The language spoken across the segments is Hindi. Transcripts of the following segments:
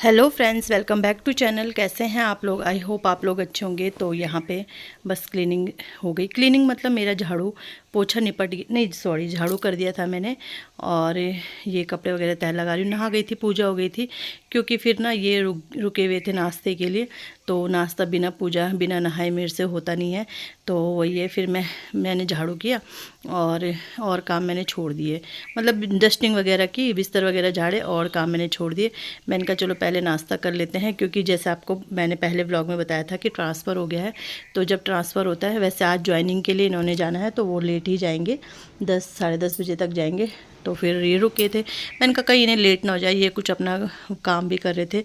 Hello friends, welcome back to channel. कैसे हैं आप लोग? आई होप आप लोग अच्छे होंगे। तो यहाँ पे बस क्लीनिंग हो गई। क्लीनिंग मतलब मेरा झाड़ू पोछा निपट गया, नहीं सॉरी, झाड़ू कर दिया था मैंने। और ये कपड़े वगैरह तह लगा रही हूँ। नहा गई थी, पूजा हो गई थी, क्योंकि फिर ना ये रुके हुए थे नाश्ते के लिए। तो नाश्ता बिना पूजा बिना नहाए मेरे से होता नहीं है। तो वही है, फिर मैंने झाड़ू किया और काम मैंने छोड़ दिए। मतलब डस्टिंग वगैरह की, बिस्तर वगैरह झाड़े और काम मैंने छोड़ दिए। मैंने कहा चलो पहले नाश्ता कर लेते हैं, क्योंकि जैसे आपको मैंने पहले व्लॉग में बताया था कि ट्रांसफ़र हो गया है। तो जब ट्रांसफ़र होता है, वैसे आज ज्वाइनिंग के लिए इन्होंने जाना है, तो वो लेट ही जाएंगे, 10 साढ़े 10 बजे तक जाएंगे। तो फिर ये रुके थे। मैंने कहा कहीं इन्हें लेट ना हो जाए, ये कुछ अपना काम भी कर रहे थे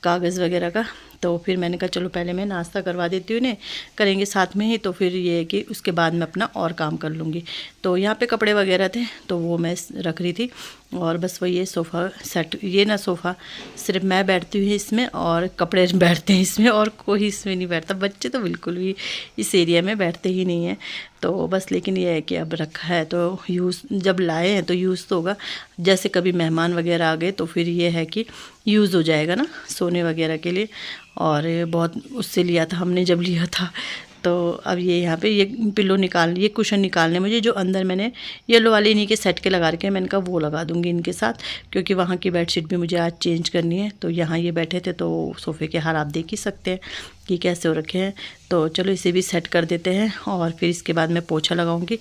कागज़ वगैरह का। तो फिर मैंने कहा चलो पहले मैं नाश्ता करवा देती हूँ इन्हें, करेंगे साथ में ही। तो फिर ये है कि उसके बाद मैं अपना और काम कर लूँगी। तो यहाँ पे कपड़े वगैरह थे तो वो मैं रख रही थी। और बस वही ये सोफ़ा सेट, ये ना सोफ़ा सिर्फ मैं बैठती हूँ इसमें और कपड़े बैठते हैं इसमें, और कोई इसमें नहीं बैठता। बच्चे तो बिल्कुल भी इस एरिया में बैठते ही नहीं हैं। तो बस लेकिन ये है कि अब रखा है तो यूज़, जब लाए हैं तो यूज़ तो होगा। जैसे कभी मेहमान वगैरह आ गए तो फिर ये है कि यूज़ हो जाएगा ना, सोने वगैरह के लिए। और बहुत उससे लिया था हमने जब लिया था। तो अब ये यहाँ पे ये पिलो निकाल, ये कुशन निकालने मुझे, जो अंदर मैंने येलो वाले इन्हीं के सेट के लगा रखे हैं। मैंने कहा वो लगा दूँगी इनके साथ, क्योंकि वहाँ की बेडशीट भी मुझे आज चेंज करनी है। तो यहाँ ये बैठे थे तो सोफ़े के हाल आप देख ही सकते हैं कि कैसे हो रखे हैं। तो चलो इसे भी सेट कर देते हैं और फिर इसके बाद मैं पोछा लगाऊँगी।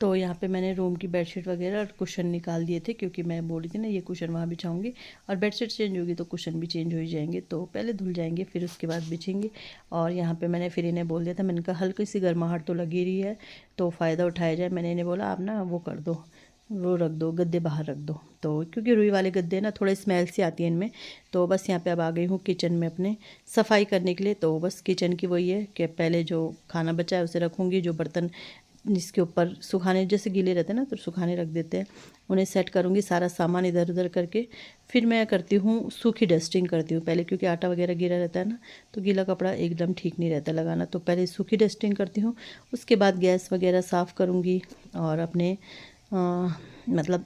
तो यहाँ पे मैंने रूम की बेडशीट वगैरह और कुशन निकाल दिए थे, क्योंकि मैं बोल रही थी ना ये कुशन वहाँ बिछाऊंगी, और बेडशीट चेंज होगी तो कुशन भी चेंज हो ही जाएंगे। तो पहले धुल जाएंगे फिर उसके बाद बिछेंगे। और यहाँ पे मैंने फिर इन्हें बोल दिया था, मैंने कहा हल्की सी गर्माहट तो लगी रही है तो फ़ायदा उठाया जाए। मैंने इन्हें बोला आप ना वो कर दो, वो रख दो, गद्दे बाहर रख दो। तो क्योंकि रुई वाले गद्दे ना थोड़े स्मेल सी आती है इनमें। तो बस यहाँ पे अब आ गई हूँ किचन में अपने सफाई करने के लिए। तो बस किचन की वही है कि पहले जो खाना बचा है उसे रखूँगी, जो बर्तन जिसके ऊपर सुखाने जैसे गीले रहते हैं ना तो सुखाने रख देते हैं, उन्हें सेट करूँगी सारा सामान इधर उधर करके। फिर मैं करती हूँ सूखी डस्टिंग करती हूँ पहले, क्योंकि आटा वगैरह गिरा रहता है ना, तो गीला कपड़ा एकदम ठीक नहीं रहता लगाना। तो पहले सूखी डस्टिंग करती हूँ, उसके बाद गैस वगैरह साफ़ करूँगी और अपने मतलब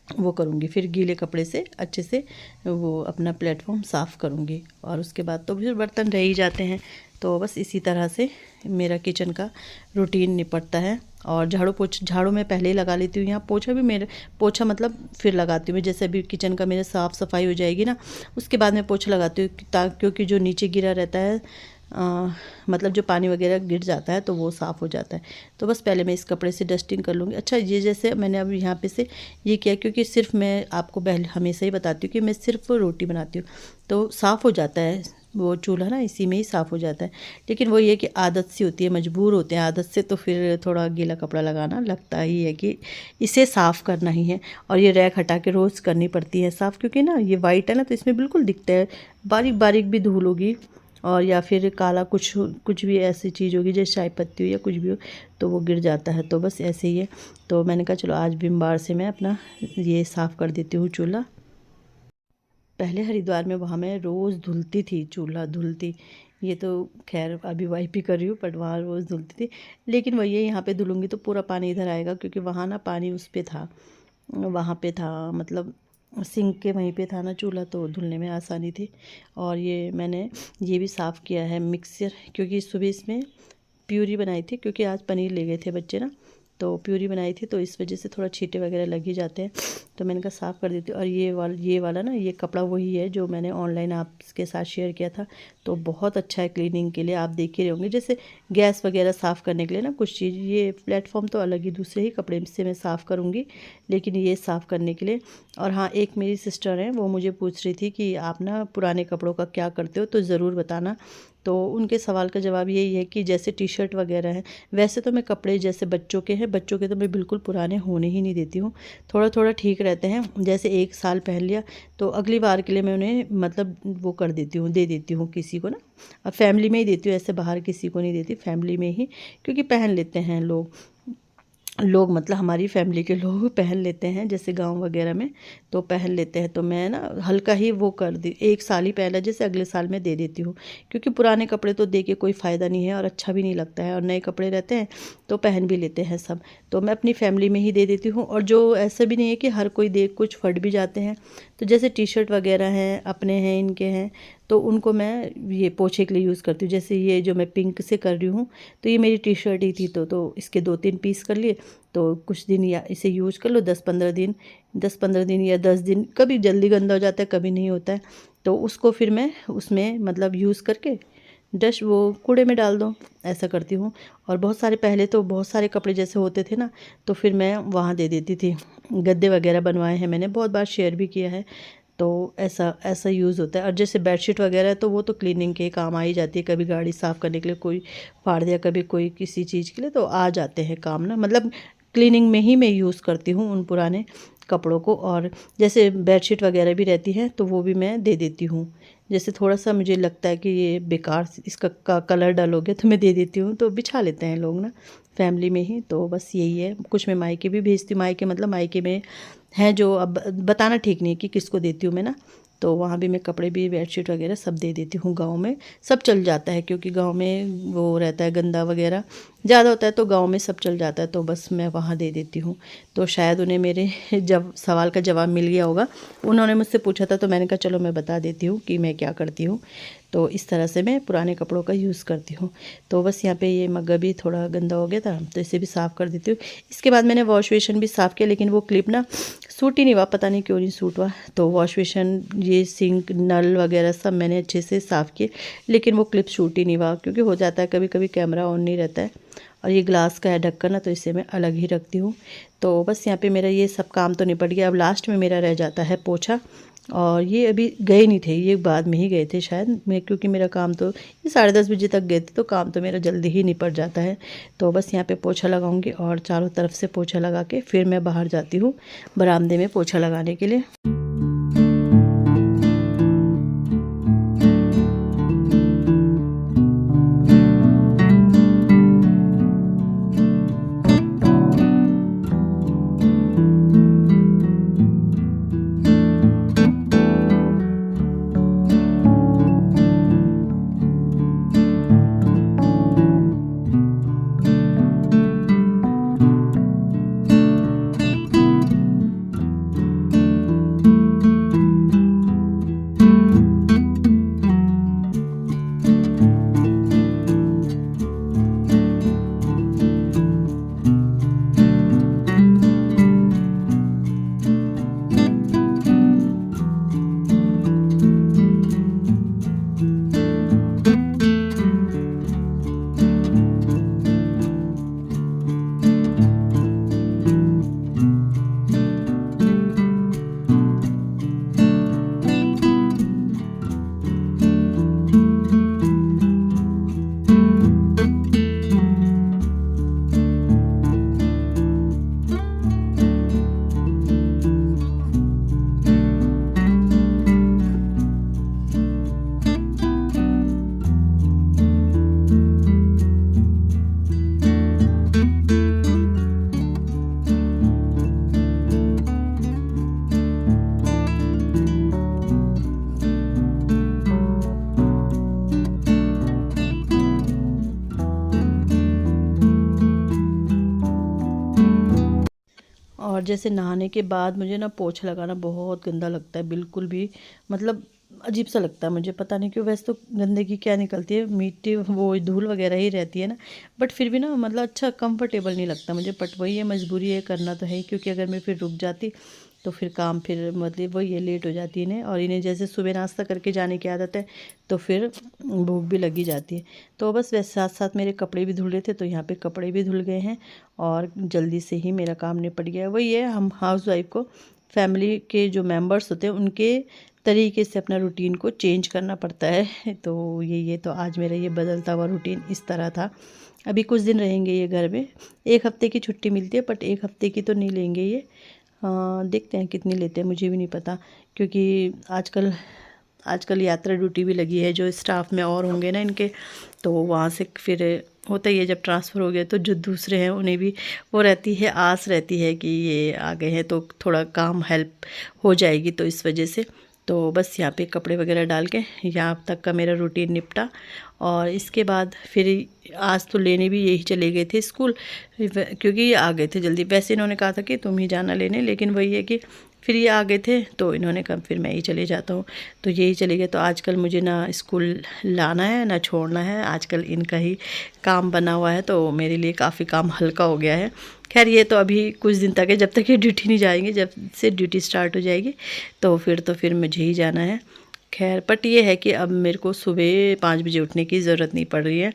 वो करूँगी। फिर गीले कपड़े से अच्छे से वो अपना प्लेटफॉर्म साफ़ करूँगी, और उसके बाद तो फिर बर्तन रह ही जाते हैं। तो बस इसी तरह से मेरा किचन का रूटीन निपटता है। और झाड़ू मैं पहले ही लगा लेती हूँ। यहाँ पोछा भी मेरे, पोछा मतलब फिर लगाती हूँ मैं, जैसे अभी किचन का मेरे साफ़ सफाई हो जाएगी ना, उसके बाद मैं पोछा लगाती हूँ, क्योंकि जो नीचे गिरा रहता है मतलब जो पानी वगैरह गिर जाता है तो वो साफ़ हो जाता है। तो बस पहले मैं इस कपड़े से डस्टिंग कर लूँगी। अच्छा, ये जैसे मैंने अब यहाँ पे से ये किया, क्योंकि सिर्फ मैं आपको पहले हमेशा ही बताती हूँ कि मैं सिर्फ रोटी बनाती हूँ, तो साफ़ हो जाता है वो चूल्हा ना, इसी में ही साफ़ हो जाता है। लेकिन वो ये कि आदत सी होती है, मजबूर होते हैं आदत से, तो फिर थोड़ा गीला कपड़ा लगाना लगता ही है कि इसे साफ़ करना ही है। और ये रैक हटा के रोज़ करनी पड़ती है साफ़, क्योंकि ना ये वाइट है ना, तो इसमें बिल्कुल दिखता है, बारीक बारीक भी धूल होगी और या फिर काला कुछ कुछ भी ऐसी चीज़ होगी जैसे चाय पत्ती हो या कुछ भी हो, तो वो गिर जाता है। तो बस ऐसे ही है। तो मैंने कहा चलो आज विम बार से मैं अपना ये साफ़ कर देती हूँ चूल्हा। पहले हरिद्वार में वहाँ मैं रोज़ धुलती थी, चूल्हा धुलती। ये तो खैर अभी वाइप ही कर रही हूँ, बट वहाँ रोज़ धुलती थी। लेकिन वही है, यहाँ पे धुलूँगी तो पूरा पानी इधर आएगा, क्योंकि वहाँ ना पानी उस पे था, वहाँ पे था मतलब सिंक के वहीं पे था ना चूल्हा, तो धुलने में आसानी थी। और ये मैंने ये भी साफ़ किया है मिक्सर, क्योंकि सुबह इसमें प्यूरी बनाई थी, क्योंकि आज पनीर ले गए थे बच्चे ना, तो प्यूरी बनाई थी, तो इस वजह से थोड़ा छींटे वगैरह लग ही जाते हैं, तो मैंने कहा साफ़ कर देती हूँ। और ये वाला ना, ये कपड़ा वही है जो मैंने ऑनलाइन आपके साथ शेयर किया था, तो बहुत अच्छा है क्लीनिंग के लिए। आप देख ही रहे होंगे, जैसे गैस वगैरह साफ़ करने के लिए ना कुछ चीज़, ये प्लेटफॉर्म तो अलग ही दूसरे ही कपड़े से मैं साफ़ करूँगी, लेकिन ये साफ़ करने के लिए। और हाँ, एक मेरी सिस्टर है, वो मुझे पूछ रही थी कि आप ना पुराने कपड़ों का क्या करते हो, तो ज़रूर बताना। तो उनके सवाल का जवाब यही है कि जैसे टी शर्ट वगैरह हैं, वैसे तो मैं कपड़े जैसे बच्चों के हैं, बच्चों के तो मैं बिल्कुल पुराने होने ही नहीं देती हूँ, थोड़ा थोड़ा ठीक रहते हैं। जैसे एक साल पहन लिया तो अगली बार के लिए मैं उन्हें मतलब वो कर देती हूँ, दे देती हूँ किसी को ना। अब फैमिली में ही देती हूँ, ऐसे बाहर किसी को नहीं देती, फैमिली में ही, क्योंकि पहन लेते हैं लोग मतलब हमारी फैमिली के लोग पहन लेते हैं, जैसे गांव वगैरह में तो पहन लेते हैं। तो मैं ना हल्का ही वो कर दी, एक साल ही पहला, जैसे अगले साल मैं दे देती हूँ, क्योंकि पुराने कपड़े तो दे के कोई फ़ायदा नहीं है और अच्छा भी नहीं लगता है, और नए कपड़े रहते हैं तो पहन भी लेते हैं सब। तो मैं अपनी फैमिली में ही दे देती हूँ। और जो ऐसा भी नहीं है कि हर कोई दे, कुछ फट भी जाते हैं, तो जैसे टी शर्ट वगैरह हैं, अपने हैं, इनके हैं, तो उनको मैं ये पोछे के लिए यूज़ करती हूँ। जैसे ये जो मैं पिंक से कर रही हूँ, तो ये मेरी टी शर्ट ही थी, तो इसके 2-3 पीस कर लिए, तो कुछ दिन या इसे यूज़ कर लो, 10-15 दिन या 10 दिन, कभी जल्दी गंदा हो जाता है, कभी नहीं होता है, तो उसको फिर मैं उसमें मतलब यूज़ करके डस्ट वो कूड़े में डाल दो, ऐसा करती हूँ। और बहुत सारे पहले तो बहुत सारे कपड़े जैसे होते थे ना, तो फिर मैं वहाँ दे देती थी। गद्दे वगैरह बनवाए हैं मैंने, बहुत बार शेयर भी किया है, तो ऐसा ऐसा यूज़ होता है। और जैसे बेडशीट वगैरह है, तो वो तो क्लीनिंग के काम आ ही जाती है, कभी गाड़ी साफ़ करने के लिए कोई फाड़ दिया, कभी कोई किसी चीज़ के लिए, तो आ जाते हैं काम ना, मतलब क्लीनिंग में ही मैं यूज़ करती हूँ उन पुराने कपड़ों को। और जैसे बेडशीट वगैरह भी रहती है, तो वो भी मैं दे देती हूँ। जैसे थोड़ा सा मुझे लगता है कि ये बेकार इसका कलर डल हो गया, तो मैं दे देती हूँ, तो बिछा लेते हैं लोग ना फैमिली में ही। तो बस यही है। कुछ मैं मायके भी भेजती हूँ, मायके मतलब मायके में हैं, जो अब बताना ठीक नहीं है कि किसको देती हूँ मैं ना, तो वहाँ भी मैं कपड़े भी बेडशीट वगैरह सब दे देती हूँ। गाँव में सब चल जाता है, क्योंकि गाँव में वो रहता है गंदा वगैरह ज़्यादा होता है, तो गाँव में सब चल जाता है, तो बस मैं वहाँ दे देती हूँ। तो शायद उन्हें मेरे जब सवाल का जवाब मिल गया होगा, उन्होंने मुझसे पूछा था, तो मैंने कहा चलो मैं बता देती हूँ कि मैं क्या करती हूँ। तो इस तरह से मैं पुराने कपड़ों का यूज़ करती हूँ। तो बस यहाँ पे ये मग्गा भी थोड़ा गंदा हो गया था, तो इसे भी साफ़ कर देती हूँ। इसके बाद मैंने वॉश बेसिन भी साफ़ किया, लेकिन वो क्लिप ना सूट ही नहीं हुआ, पता नहीं क्यों नहीं सूट हुआ। तो वॉश बेसिन, ये सिंक, नल वगैरह सब मैंने अच्छे से साफ़ किए, लेकिन वो क्लिप सूट ही नहीं हुआ, क्योंकि हो जाता है कभी कभी कैमरा ऑन नहीं रहता है। और ये ग्लास का है ढक्कन ना, तो इसे मैं अलग ही रखती हूँ। तो बस यहाँ पे मेरा ये सब काम तो निपट गया। अब लास्ट में मेरा रह जाता है पोछा, और ये अभी गए नहीं थे, ये बाद में ही गए थे शायद मैं, क्योंकि मेरा काम तो ये 10:30 बजे तक गए थे, तो काम तो मेरा जल्दी ही निपट जाता है। तो बस यहाँ पे पोछा लगाऊंगी, और चारों तरफ से पोछा लगा के फिर मैं बाहर जाती हूँ बरामदे में पोछा लगाने के लिए। जैसे नहाने के बाद मुझे ना पोछा लगाना बहुत गंदा लगता है, बिल्कुल भी मतलब अजीब सा लगता है मुझे, पता नहीं क्यों। वैसे तो गंदगी क्या निकलती है, मिट्टी वो धूल वगैरह ही रहती है ना, बट फिर भी ना मतलब अच्छा कंफर्टेबल नहीं लगता मुझे। बट वही है, मजबूरी है, करना तो है ही, क्योंकि अगर मैं फिर रुक जाती तो फिर काम फिर मतलब वही है, लेट हो जाती है इन्हें। और इन्हें जैसे सुबह नाश्ता करके जाने की आदत है तो फिर भूख भी लगी जाती है। तो बस वैसे साथ साथ मेरे कपड़े भी धुल रहे थे, तो यहाँ पे कपड़े भी धुल गए हैं और जल्दी से ही मेरा काम निपट गया। वही है, हम हाउसवाइफ को फैमिली के जो मेंबर्स होते हैं उनके तरीके से अपना रूटीन को चेंज करना पड़ता है। तो ये तो आज मेरा ये बदलता हुआ रूटीन इस तरह था। अभी कुछ दिन रहेंगे ये घर में, 1 हफ्ते की छुट्टी मिलती है, बट 1 हफ्ते की तो नहीं लेंगे ये। देखते हैं कितनी लेते हैं, मुझे भी नहीं पता, क्योंकि आजकल यात्रा ड्यूटी भी लगी है जो स्टाफ में और होंगे ना इनके, तो वहाँ से फिर होता ही है जब ट्रांसफ़र हो गया तो जो दूसरे हैं उन्हें भी वो रहती है, आस रहती है कि ये आ गए हैं तो थोड़ा काम हेल्प हो जाएगी, तो इस वजह से। तो बस यहाँ पे कपड़े वगैरह डाल के यहाँ तक का मेरा रूटीन निपटा। और इसके बाद फिर आज तो लेने भी यही चले गए थे स्कूल, क्योंकि ये आ गए थे जल्दी। वैसे इन्होंने कहा था कि तुम ही जाना लेने, लेकिन वही है कि फिर ये आ गए थे तो इन्होंने कहा फिर मैं ही चले जाता हूँ, तो यही चले गए। तो आजकल मुझे ना स्कूल लाना है ना छोड़ना है, आजकल इनका ही काम बना हुआ है, तो मेरे लिए काफ़ी काम हल्का हो गया है। खैर ये तो अभी कुछ दिन तक है, जब तक ये ड्यूटी नहीं जाएंगे, जब से ड्यूटी स्टार्ट हो जाएगी तो फिर मुझे ही जाना है। खैर बट ये है कि अब मेरे को सुबह 5 बजे उठने की ज़रूरत नहीं पड़ रही है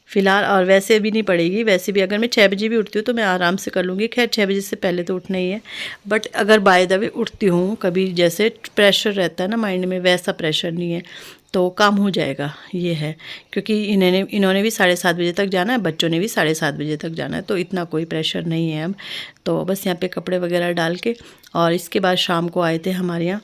फ़िलहाल, और वैसे भी नहीं पड़ेगी। वैसे भी अगर मैं 6 बजे भी उठती हूँ तो मैं आराम से कर लूँगी। खैर 6 बजे से पहले तो उठना ही है, बट अगर बाय द वे उठती हूँ कभी, जैसे प्रेशर रहता है ना माइंड में, वैसा प्रेशर नहीं है तो काम हो जाएगा, ये है। क्योंकि इन्होंने भी 7:30 बजे तक जाना है, बच्चों ने भी 7:30 बजे तक जाना है, तो इतना कोई प्रेशर नहीं है अब। तो बस यहाँ पे कपड़े वगैरह डाल के, और इसके बाद शाम को आए थे हमारे यहाँ,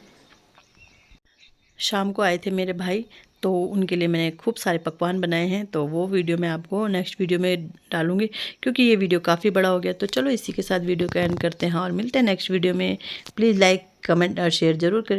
शाम को आए थे मेरे भाई, तो उनके लिए मैंने खूब सारे पकवान बनाए हैं। तो वो वीडियो मैं आपको नेक्स्ट वीडियो में डालूँगी, क्योंकि ये वीडियो काफ़ी बड़ा हो गया। तो चलो इसी के साथ वीडियो का एंड करते हैं और मिलते हैं नेक्स्ट वीडियो में। प्लीज़ लाइक, कमेंट और शेयर ज़रूर करें।